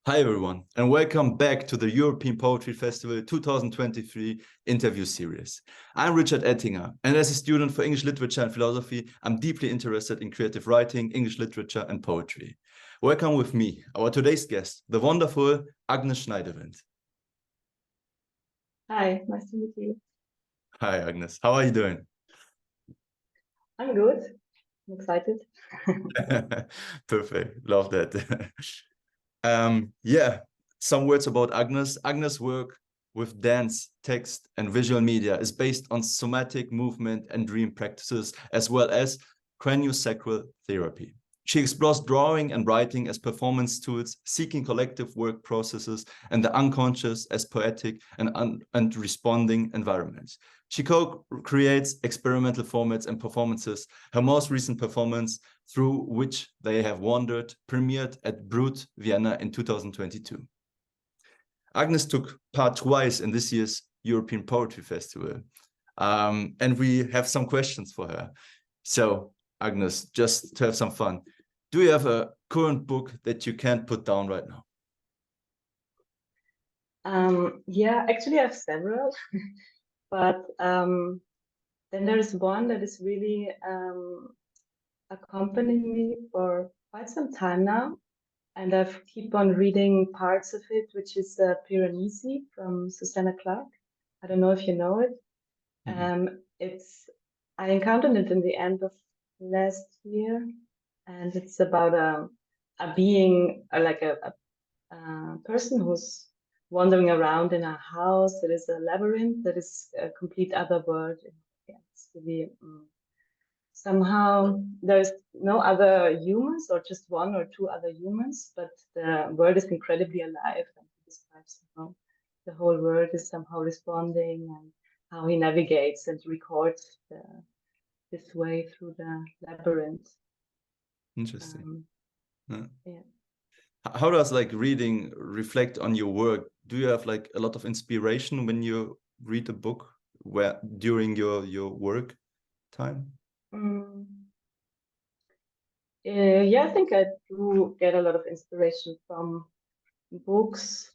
Hi everyone, and welcome back to the European Poetry Festival 2023 interview series. I'm Richard Ettinger, and as a student for English literature and philosophy, I'm deeply interested in creative writing, English literature, and poetry. Welcome with me, our today's guest, the wonderful Agnes Schneidewind. Hi, nice to meet you. Hi Agnes, how are you doing? I'm good. I'm excited. Perfect, love that. Yeah, some words about Agnes. Agnes' work with dance, text, and visual media is based on somatic movement and dream practices, as well as craniosacral therapy. She explores drawing and writing as performance tools, seeking collective work processes and the unconscious as poetic and responding environments. She co-creates experimental formats and performances. Her most recent performance, through which they have wandered, premiered at Brut, Vienna in 2022. Agnes took part twice in this year's European Poetry Festival. And we have some questions for her. So, Agnes, just to have some fun, do you have a current book that you can't put down right now? Yeah, actually I have several, but then there's one that is really accompanying me for quite some time now. And I keep on reading parts of it, which is Piranesi from Susanna Clark. I don't know if you know it. I encountered it in the end of last year, and it's about a being, like a person who's wandering around in a house that is a labyrinth, that is a complete other world. Yeah, it's really somehow there's no other humans, or just one or two other humans, but the world is incredibly alive, and he describes how the whole world is somehow responding and how he navigates and records this way through the labyrinth. Interesting. Yeah. How does reading reflect on your work? Do you have a lot of inspiration when you read a book during your work time? Yeah, I think I do get a lot of inspiration from books.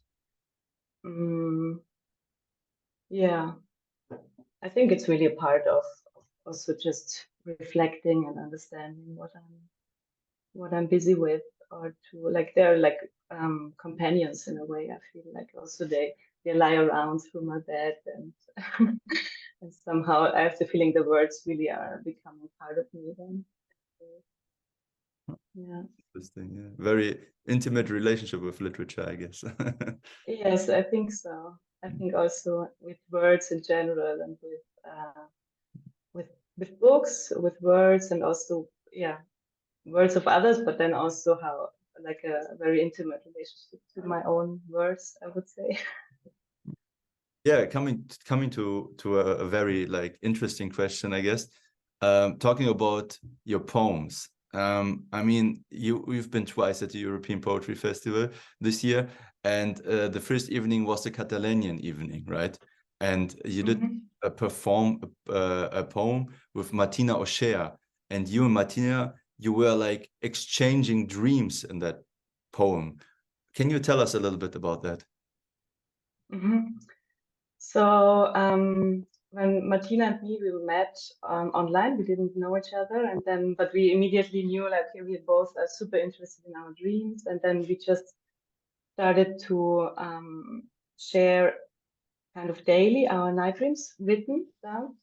Yeah, I think it's really a part of also just reflecting and understanding what I'm busy with, or they're companions in a way. I feel like also they lie around through my bed, and and somehow I have the feeling the words really are becoming part of me then. Yeah. Interesting. Yeah. Very intimate relationship with literature, I guess. Yes, I think so. I think also with words in general, and with books, with words, and also words of others, but then also how like a very intimate relationship to my own words, I would say. Yeah, coming to a very interesting question, I guess. Talking about your poems. I mean, you've been twice at the European Poetry Festival this year, and the first evening was the Catalanian evening, right? And you did perform a poem with Martina O'Shea, and you and Martina, you were exchanging dreams in that poem. Can you tell us a little bit about that? So when Martina and me, we met online, we didn't know each other, but we immediately knew we both are super interested in our dreams, and then we just started to share kind of daily our night dreams written down,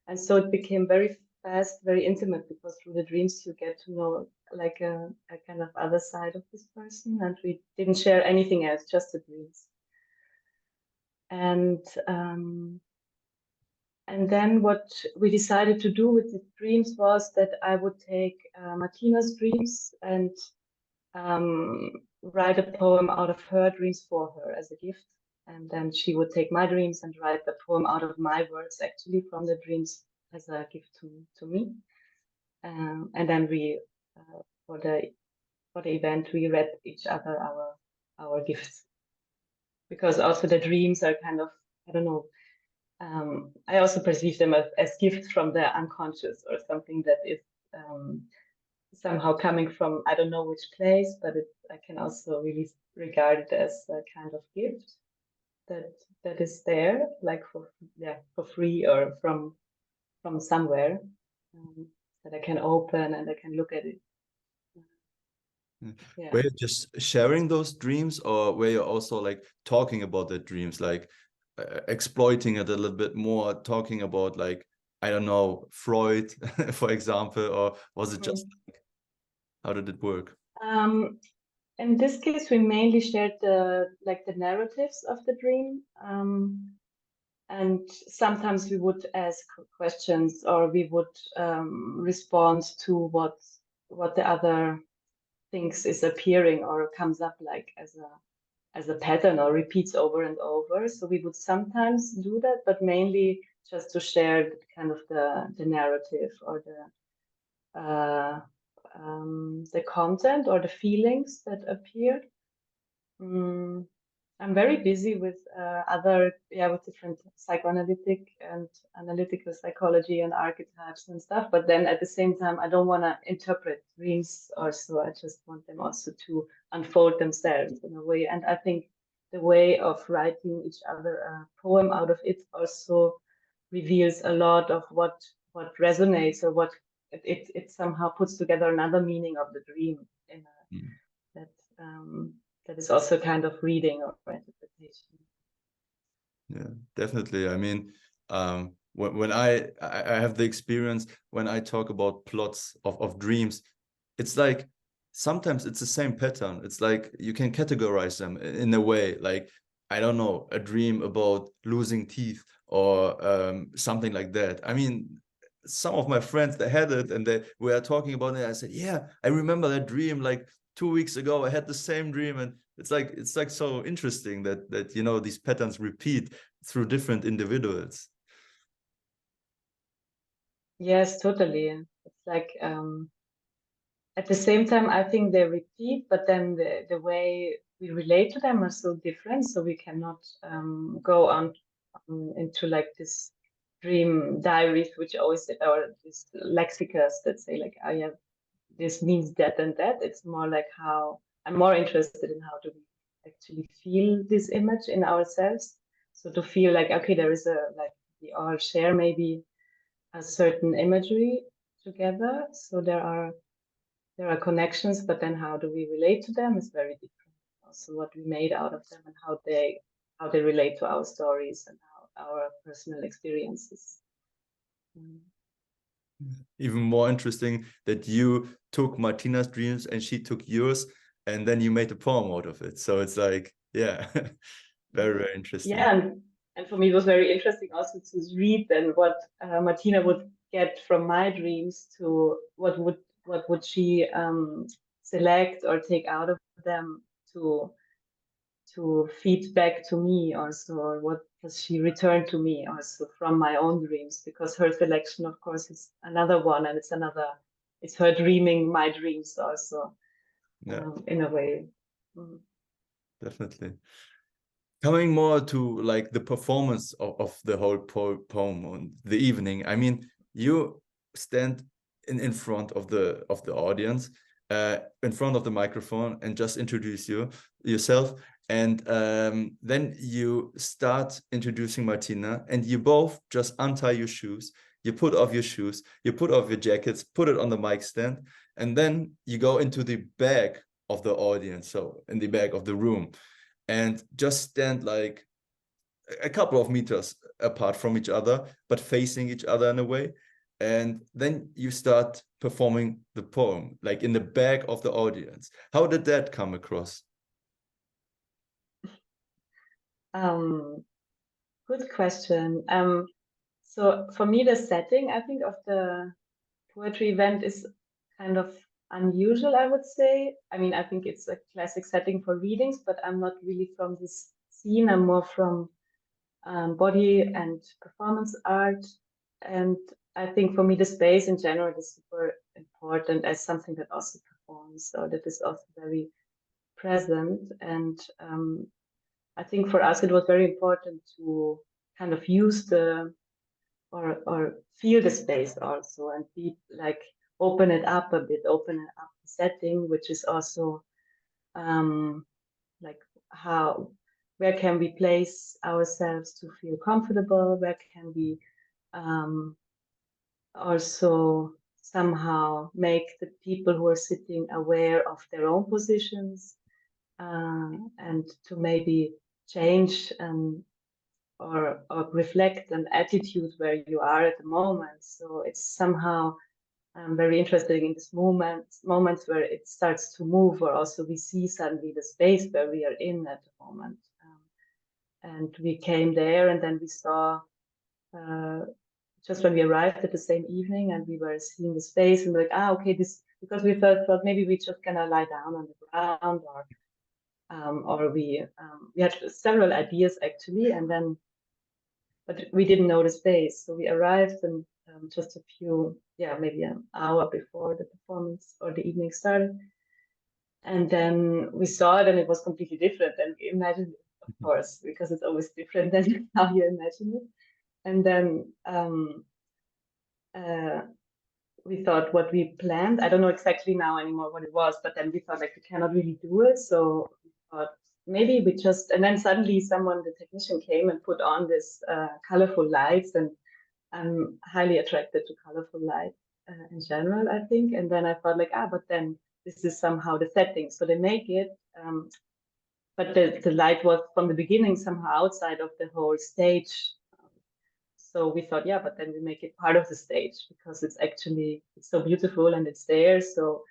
and so it became very fast, very intimate, because through the dreams you get to know a kind of other side of this person, and we didn't share anything else, just the dreams. And then what we decided to do with the dreams was that I would take Martina's dreams and write a poem out of her dreams for her as a gift. And then she would take my dreams and write the poem out of my words, actually, from the dreams, as a gift to me. And then we, for the event, we read each other our gifts, because also the dreams are kind of, I don't know, I also perceive them as gifts from the unconscious, or something that is somehow coming from, I don't know which place, but I can also really regard it as a kind of gift that is there, like for free or from somewhere, that I can open and I can look at it. Yeah. Were you just sharing those dreams, or were you also like talking about the dreams, like exploiting it a little bit more, talking about, like, I don't know, Freud, for example, or was it just like, how did it work? In this case, we mainly shared the narratives of the dream, and sometimes we would ask questions, or we would respond to what the other thinks is appearing or comes up like as a pattern or repeats over and over. So we would sometimes do that, but mainly just to share kind of the narrative or the content or the feelings that appeared. I'm very busy with with different psychoanalytic and analytical psychology and archetypes and stuff. But then at the same time, I don't want to interpret dreams or so. I just want them also to unfold themselves in a way. And I think the way of writing each other a poem out of it also reveals a lot of what resonates, or what it somehow puts together another meaning of the dream in that that is also kind of reading or interpretation. Yeah, definitely. I mean, when I have the experience when I talk about plots of dreams, it's like sometimes it's the same pattern. It's like you can categorize them in a way, like, I don't know, a dream about losing teeth or something like that. I mean, some of my friends, they had it and they were talking about it. I said, yeah, I remember that dream like 2 weeks ago. I had the same dream, and it's like so interesting that you know, these patterns repeat through different individuals. Yes, totally. It's like at the same time, I think they repeat, but then the way we relate to them are so different. So we cannot go on into like this dream diaries, which always, or these lexicas that say like, I have, this means that and that. It's more like how I'm more interested in how do we actually feel this image in ourselves. So to feel like, okay, there is we all share maybe a certain imagery together. So there are connections, but then how do we relate to them is very different. Also, what we made out of them and how they relate to our stories and how our personal experiences. Even more interesting that you took Martina's dreams and she took yours, and then you made a poem out of it. So it's like, yeah, very interesting. Yeah, and for me it was very interesting also to read then what Martina would get from my dreams, to what would she select or take out of them to feed back to me also, or what does she return to me also from my own dreams, because her selection of course is another one, and it's her dreaming my dreams also. Yeah, in a way. definitely. Coming more to like the performance of the whole poem on the evening, I mean, you stand in front of the audience, in front of the microphone, and just introduce yourself, and then you start introducing Martina, and you both just untie your shoes, you put off your shoes, you put off your jackets, put it on the mic stand, and then you go into the back of the audience, so in the back of the room, and just stand like a couple of meters apart from each other, but facing each other in a way. And then you start performing the poem, like in the back of the audience. How did that come across? Good question. So for me, the setting, I think, of the poetry event is kind of unusual, I would say. I mean, I think it's a classic setting for readings, but I'm not really from this scene. I'm more from body and performance art. And I think for me, the space in general is super important as something that also performs, so that is also very present. And I think for us, it was very important to kind of use or feel the space also, and be like open it up a bit, open it up the setting, which is also like where can we place ourselves to feel comfortable? Where can we also somehow make the people who are sitting aware of their own positions, and to maybe change or reflect an attitude where you are at the moment. So it's somehow very interesting in this moments where it starts to move, or also we see suddenly the space where we are in at the moment. And we came there, and then we saw, just when we arrived at the same evening, and we were seeing the space, and we're like, okay, this, because we thought maybe we just gonna lie down on the ground, or we had several ideas actually, and then, but we didn't know the space, so we arrived, and just a few, maybe an hour before the performance or the evening started, and then we saw it, and it was completely different than we imagined it, of course, because it's always different than how you imagine it. And then we thought what we planned, I don't know exactly now anymore what it was, but then we thought like we cannot really do it. So we thought maybe we just, and then suddenly the technician came and put on this colorful lights, and I'm highly attracted to colorful light in general, I think. And then I thought like, but then this is somehow the setting. So they make it, but the light was from the beginning somehow outside of the whole stage. So we thought, but then we make it part of the stage, because it's so beautiful and it's there. So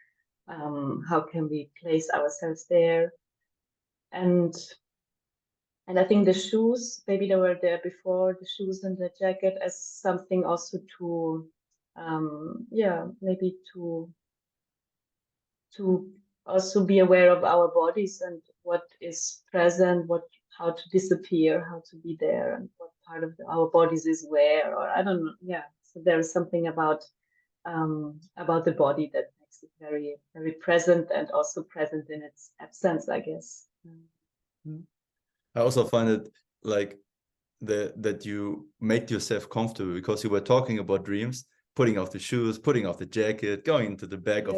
how can we place ourselves there? And I think the shoes, maybe they were there before, the shoes and the jacket, as something also to, maybe to also be aware of our bodies and what is present, how to disappear, how to be there, and what part of our bodies is where, or I don't know. Yeah. So there is something about the body that makes it very, very present, and also present in its absence, I guess. I also find it like that you made yourself comfortable, because you were talking about dreams, putting off the shoes, putting off the jacket, going into the back of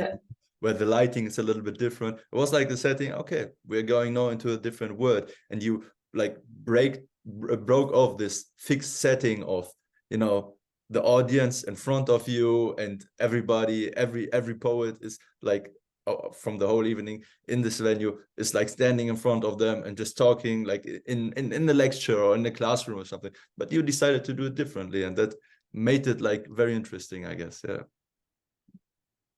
where the lighting is a little bit different. It was like the setting, okay, we're going now into a different world, and you like broke off this fixed setting of, you know, the audience in front of you, and everybody, every poet is like, from the whole evening in this venue is like standing in front of them and just talking, like in the lecture or in the classroom or something. But you decided to do it differently, and that made it like very interesting, I guess.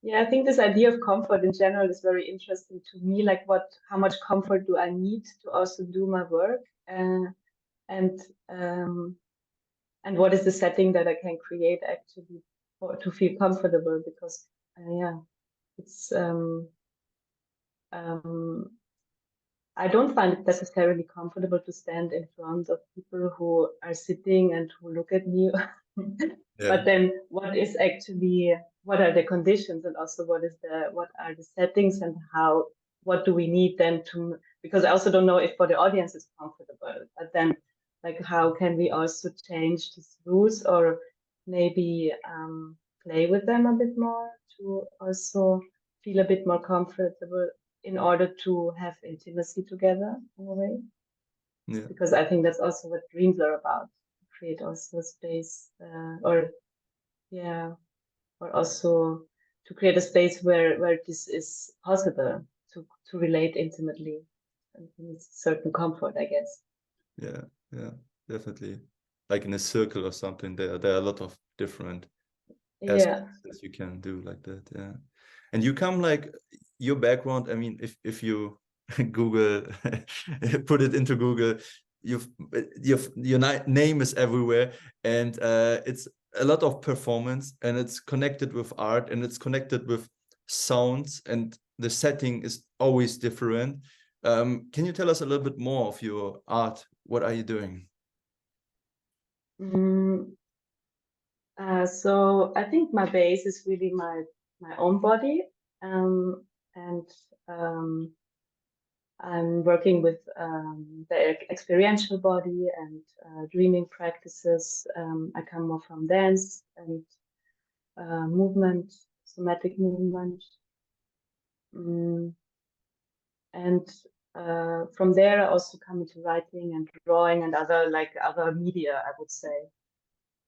Yeah, I think this idea of comfort in general is very interesting to me. Like, how much comfort do I need to also do my work, and what is the setting that I can create actually to feel comfortable? Because it's I don't find it necessarily comfortable to stand in front of people who are sitting and who look at me. But then what are the conditions, and also what are the settings, and what do we need then to, because I also don't know if for the audience it's comfortable, but then like how can we also change these rules, or maybe play with them a bit more to also feel a bit more comfortable, in order to have intimacy together in a way. Because I think that's also what dreams are about, create also space, or also to create a space where this is possible, to relate intimately, and certain comfort, I guess. Yeah, definitely. Like in a circle or something, there are a lot of different aspects that you can do like that. And you come like, your background, I mean, if you Google put it into Google, your name is everywhere, and it's a lot of performance, and it's connected with art, and it's connected with sounds, and the setting is always different. Can you tell us a little bit more of your art? What are you doing? So I think my base is really my own body, and I'm working with the experiential body and dreaming practices. I come more from dance and movement, somatic movement. And from there, I also come into writing and drawing and other media, I would say,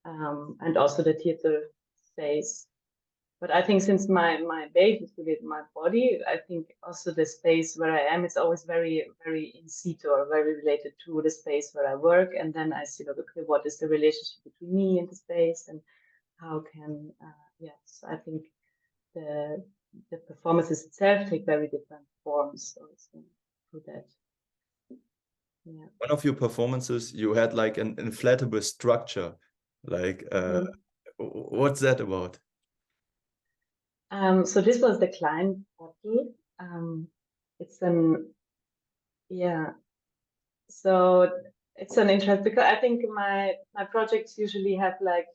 and also the theater space. But I think since my base is really my body, I think also the space where I am is always very, very in situ or very related to the space where I work. And then I see, okay, what is the relationship between me and the space, and how can, yes, I think the performances itself take very different forms also through that. Yeah. One of your performances, you had like an inflatable structure. Like, what's that about? So this was the Klein bottle. It's an, yeah. So it's an interest because I think my projects usually have like,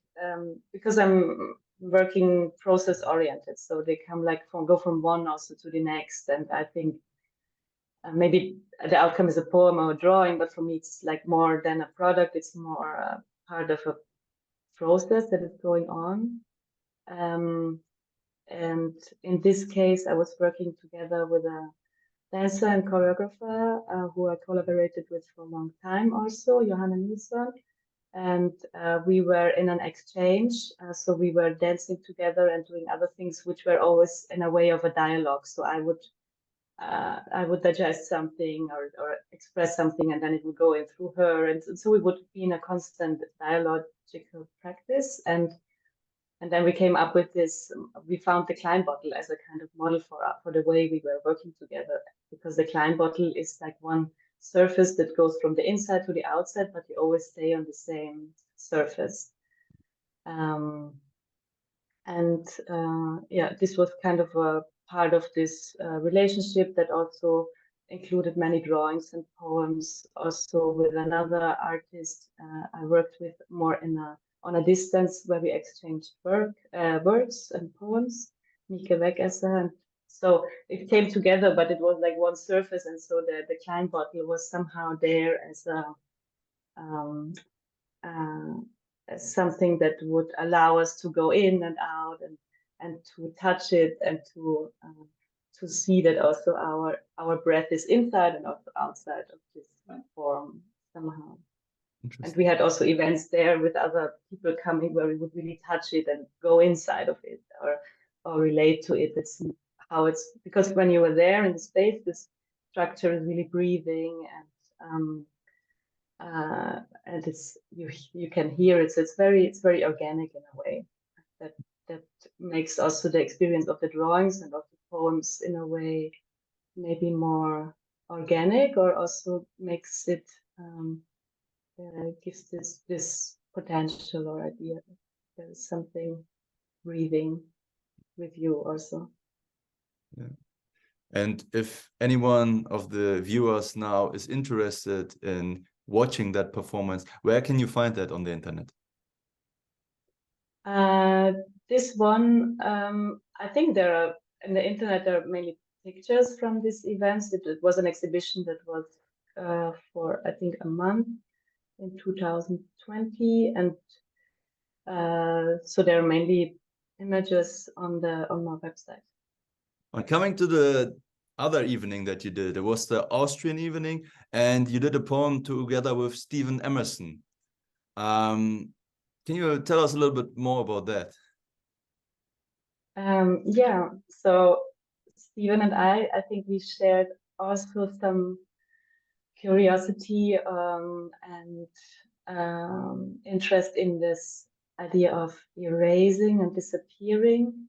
because I'm working process oriented, so they come like go from one also to the next. And I think maybe the outcome is a poem or a drawing, but for me it's like more than a product. It's more part of a process that is going on. And in this case, I was working together with a dancer and choreographer who I collaborated with for a long time also, Johanna Nilsson. And we were in an exchange. So we were dancing together and doing other things, which were always in a way of a dialogue. So I would digest something or express something, and then it would go in through her. And so we would be in a constant dialogical practice. And then we came up with this, we found the Klein bottle as a kind of model for the way we were working together, because the Klein bottle is like one surface that goes from the inside to the outside, but you always stay on the same surface. Yeah, this was kind of a part of this relationship that also included many drawings and poems. Also with another artist I worked with more on a distance, where we exchanged words and poems, Mike Wegesser. And so it came together, but it was like one surface. And so the Klein bottle was somehow there as something that would allow us to go in and out and to touch it, and to see that also our breath is inside and also outside of this form somehow. And we had also events there with other people coming, where we would really touch it and go inside of it or relate to it. It's how it's, because when you were there in the space, this structure is really breathing, and it's you can hear it. So it's very organic in a way that makes also the experience of the drawings and of the poems in a way maybe more organic, or also makes it gives this potential or idea that there is something breathing with you also. Yeah. And if anyone of the viewers now is interested in watching that performance, where can you find that on the internet? This one, I think there are in the internet, there are mainly pictures from these events. It was an exhibition that was for I think a month in 2020, and so there are mainly images on my website. On coming to the other evening that you did, it was the Austrian evening, and you did a poem together with Stephen Emerson. Can you tell us a little bit more about that? Yeah, so Stephen and I think we shared also some curiosity and interest in this idea of erasing and disappearing.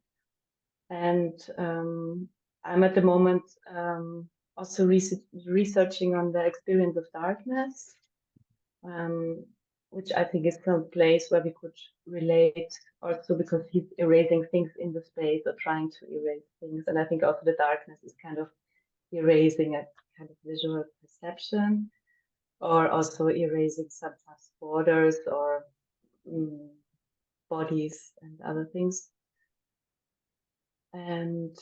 And I'm at the moment also researching on the experience of darkness, which I think is some place where we could relate also, because he's erasing things in the space or trying to erase things. And I think also the darkness is kind of erasing a kind of visual perception, or also erasing sometimes borders or bodies and other things. And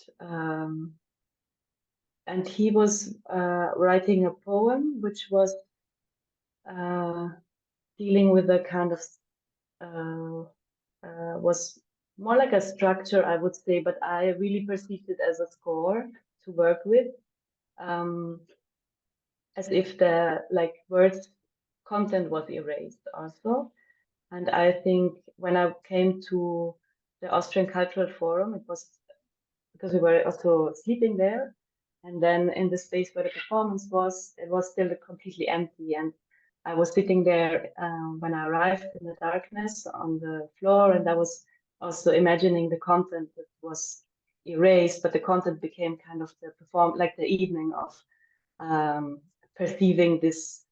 he was writing a poem which was dealing with a kind of was more like a structure, I would say, but I really perceived it as a score to work with, as if the like words content was erased also. And I think when I came to the Austrian Cultural Forum, it was because we were also sleeping there. And then in the space where the performance was, it was still completely empty. And I was sitting there when I arrived in the darkness on the floor, and I was also imagining the content that was erased, but the content became kind of like the evening of perceiving this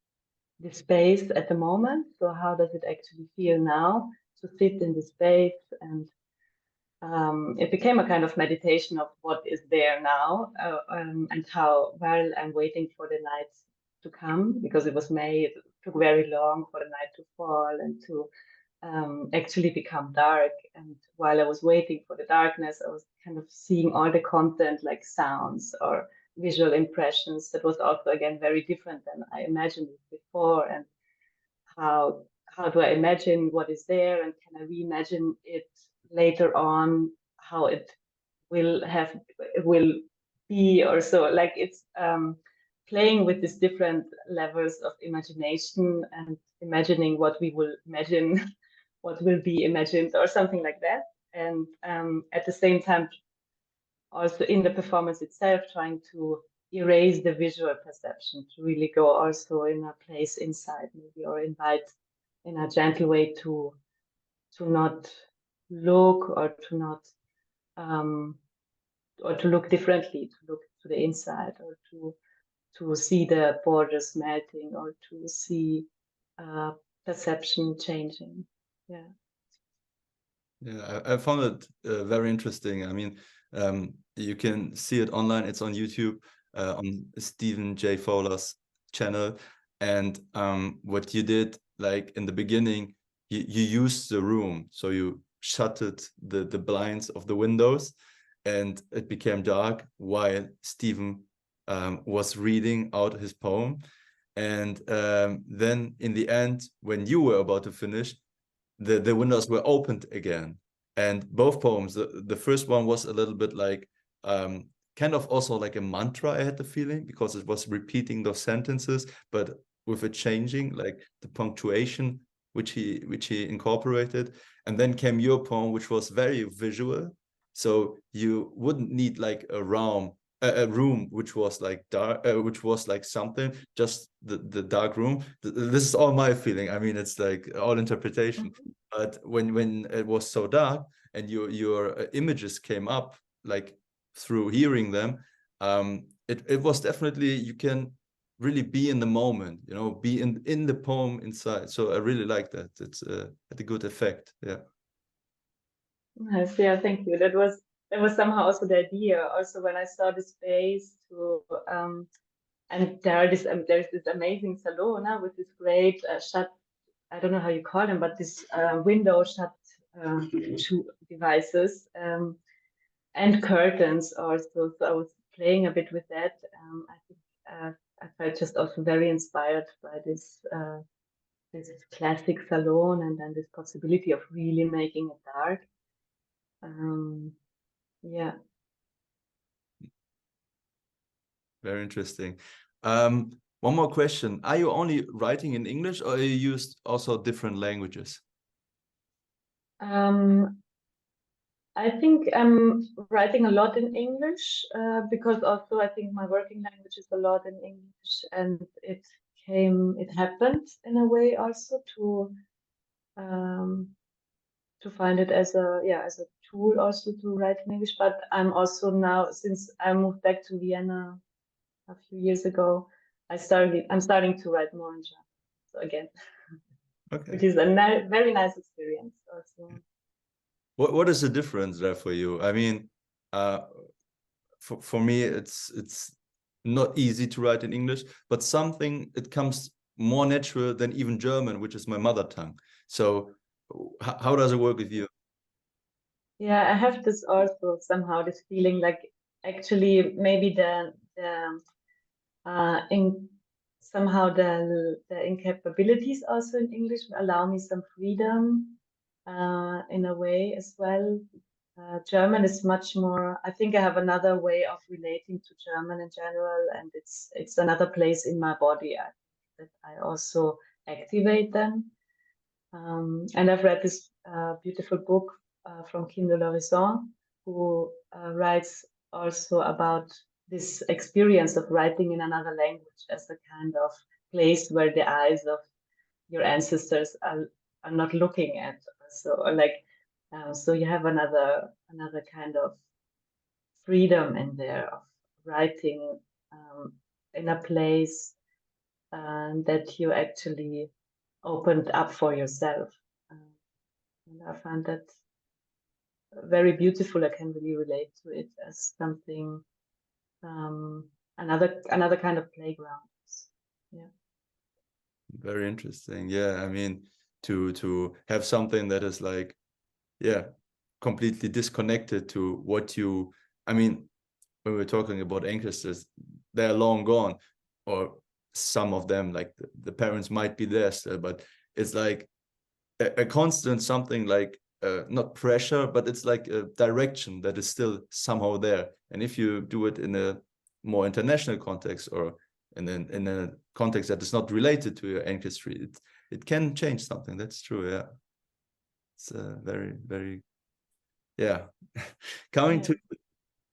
space at the moment. So how does it actually feel now to sit in this space? And it became a kind of meditation of what is there now, and how while I'm waiting for the night to come, because it was May, it took very long for the night to fall and to actually become dark. And while I was waiting for the darkness, I was kind of seeing all the content like sounds or visual impressions that was also again very different than I imagined it before. And how do I imagine what is there, and can I reimagine it later on, how it will be, or so. Like it's playing with these different levels of imagination and imagining what we will imagine, what will be imagined, or something like that. And at the same time, also in the performance itself, trying to erase the visual perception, to really go also in a place inside, maybe, or invite in a gentle way to not look, or to not or to look differently, to look to the inside, or to see the borders melting, or to see perception changing. Yeah. Yeah, I found it very interesting. I mean, you can see it online. It's on YouTube, on Stephen J. Fowler's channel. And what you did, like in the beginning, you used the room. So you shuttered the blinds of the windows, and it became dark while Stephen was reading out his poem. And then in the end, when you were about to finish, the windows were opened again. And both poems, the first one was a little bit like kind of also like a mantra, I had the feeling, because it was repeating those sentences, but with it changing, like the punctuation which he incorporated. And then came your poem, which was very visual, so you wouldn't need like a room which was like dark, which was like something, just the dark room. This is all my feeling. I mean, it's like all interpretation. But when it was so dark and your images came up, like through hearing them, it was definitely, you can really be in the moment, you know, be in the poem inside. So I really like that. It's had a good effect. Yeah. Nice. Yeah, thank you. That was somehow also the idea. Also, when I saw the space to and there's this amazing salon with this great shut, I don't know how you call them, but this window shut devices, and curtains also. So I was playing a bit with that. I think I felt just also very inspired by this classic salon, and then this possibility of really making it dark. Yeah. Very interesting. One more question. Are you only writing in English, or you used also different languages? I think I'm writing a lot in English, because also I think my working language is a lot in English, and it happened in a way also to find it as a tool also to write in English. But I'm also now, since I moved back to Vienna a few years ago, I'm starting to write more in German. So again, Okay. which is a very nice experience also. What is the difference there for you? I mean, for me, it's not easy to write in English, but it comes more natural than even German, which is my mother tongue. So how does it work with you? Yeah, I have this also somehow, this feeling like actually maybe in somehow the incapabilities also in English allow me some freedom in a way as well. German is much more, I think I have another way of relating to German in general, and it's another place in my body that I also activate them. And I've read this beautiful book from Kim de l'Horizon, who writes also about this experience of writing in another language as a kind of place where the eyes of your ancestors are not looking at. So like, so you have another kind of freedom in there of writing in a place that you actually opened up for yourself. And I find that very beautiful. I can really relate to it as something, another kind of playground. Yeah. Very interesting. Yeah, I mean, to have something that is like, yeah, completely disconnected to what you, I mean, when we're talking about ancestors, they're long gone, or some of them, like the parents might be there still, but it's like a constant something like not pressure, but it's like a direction that is still somehow there. And if you do it in a more international context, or in a context that is not related to your ancestry, it can change something. That's true. Yeah, it's very, very, yeah. Coming to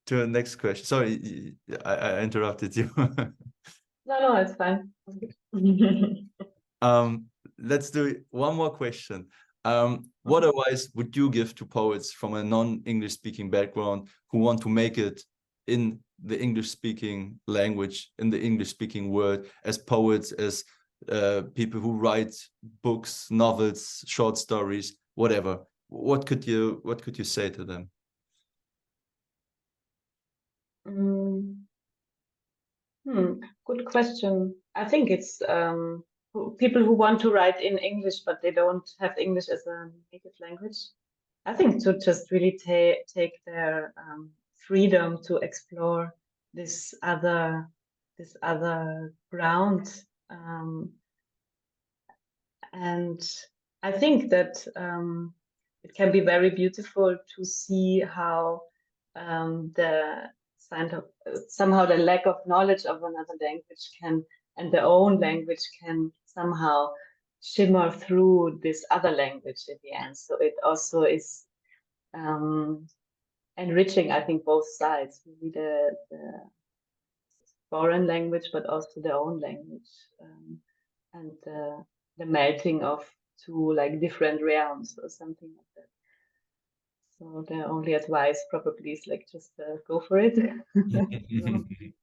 the next question. Sorry, I interrupted you. No, it's fine. Let's do one more question. What advice would you give to poets from a non-English speaking background who want to make it in the English speaking language, in the English speaking world, as poets, as people who write books, novels, short stories, whatever? What could you say to them? Good question. I think it's people who want to write in English, but they don't have English as a native language. I think to just really take their freedom to explore this other ground. And I think that it can be very beautiful to see how the somehow the lack of knowledge of another language can, and their own language can somehow shimmer through this other language at the end. So it also is enriching, I think, both sides, really the foreign language, but also their own language, and the melting of two like different realms or something like that. So the only advice probably is like just go for it.